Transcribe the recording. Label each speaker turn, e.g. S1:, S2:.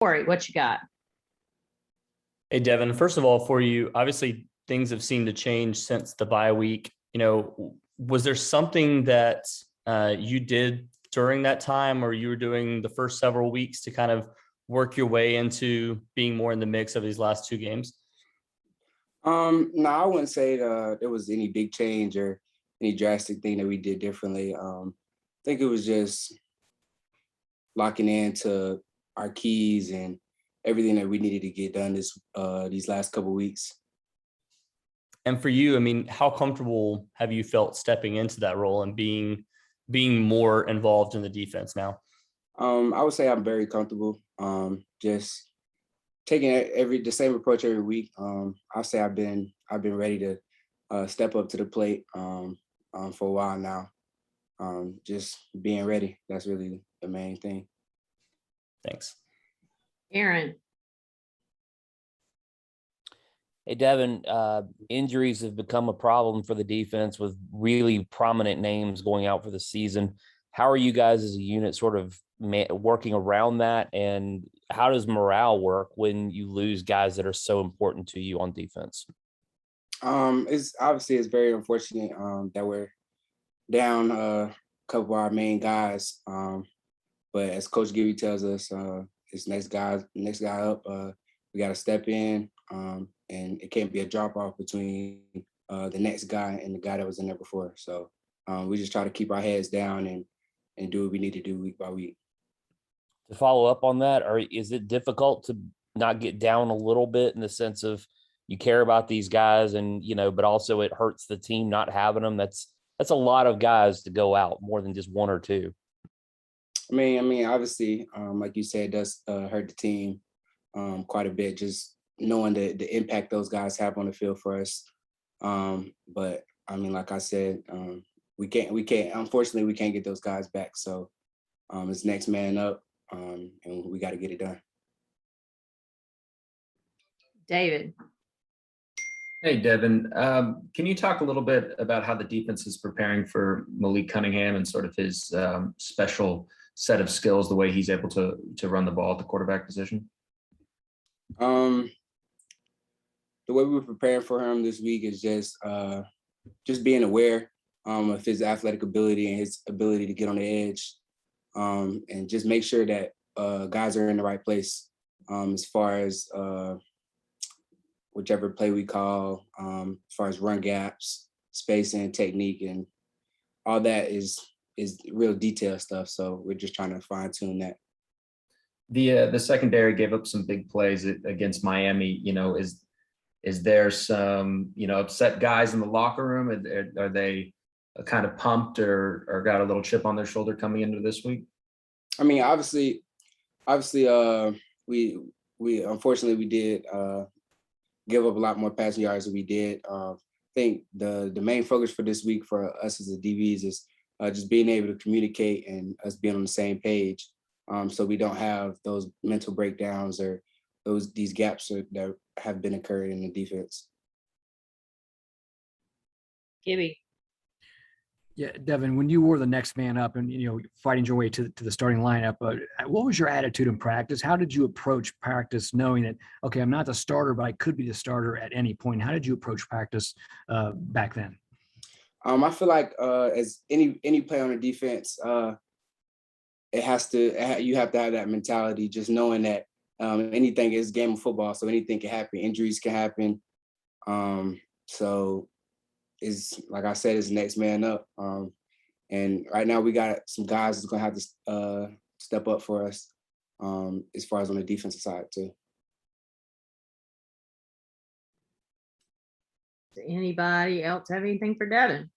S1: Corey, what you got?
S2: Hey, Devin, first of all, for you, obviously things have seemed to change since the bye week. Was there something that you did during that time or you were doing the first several weeks to kind of work your way into being more in the mix of these last two games?
S3: No, I wouldn't say there was any big change or any drastic thing that we did differently. I think it was just locking into our keys and everything that we needed to get done these last couple of weeks.
S2: And for you, I mean, how comfortable have you felt stepping into that role and being more involved in the defense now?
S3: I would say I'm very comfortable. Just taking the same approach every week. I'll say I've been ready to step up to the plate for a while now. Just being ready. That's really the main thing.
S2: Thanks.
S1: Aaron.
S4: Hey, Devin, injuries have become a problem for the defense with really prominent names going out for the season. How are you guys as a unit sort of working around that? And how does morale work when you lose guys that are so important to you on defense?
S3: It's very unfortunate that we're down a couple of our main guys. But as Coach Gibby tells us, this next guy up, we got to step in, and it can't be a drop off between the next guy and the guy that was in there before. So we just try to keep our heads down and do what we need to do week by week.
S4: To follow up on that, or is it difficult to not get down a little bit in the sense of you care about these guys and, but also it hurts the team not having them? That's a lot of guys to go out, more than just one or two.
S3: I mean, obviously, like you said, it does hurt the team quite a bit, just knowing the impact those guys have on the field for us. But I mean, like I said, unfortunately, we can't get those guys back. So it's next man up, and we got to get it done.
S1: David.
S5: Hey, Devin, can you talk a little bit about how the defense is preparing for Malik Cunningham and sort of his special set of skills, the way he's able to run the ball at the quarterback position?
S3: The way we're preparing for him this week is just being aware of his athletic ability and his ability to get on the edge, and just make sure that guys are in the right place as far as whichever play we call, as far as run gaps, spacing, technique, and all that is real detail stuff. So we're just trying to fine tune that.
S5: The secondary gave up some big plays against Miami. Is there some upset guys in the locker room? Are they kind of pumped or got a little chip on their shoulder coming into this week?
S3: I mean, obviously, we unfortunately we did give up a lot more passing yards than we did. I think the main focus for this week for us as the DBs is just being able to communicate and us being on the same page, so we don't have those mental breakdowns or these gaps that have been occurring in the defense.
S1: Gibby.
S6: Yeah, Devin, when you were the next man up and, fighting your way to the starting lineup, what was your attitude in practice? How did you approach practice knowing that, okay, I'm not the starter, but I could be the starter at any point? How did you approach practice back then?
S3: I feel like as any play on the defense, you have to have that mentality, just knowing that anything is a game of football, so anything can happen. Injuries can happen. So is, like I said, is next man up. And right now we got some guys that's gonna have to step up for us as far as on the defensive side too.
S1: Does anybody else have anything for Devin?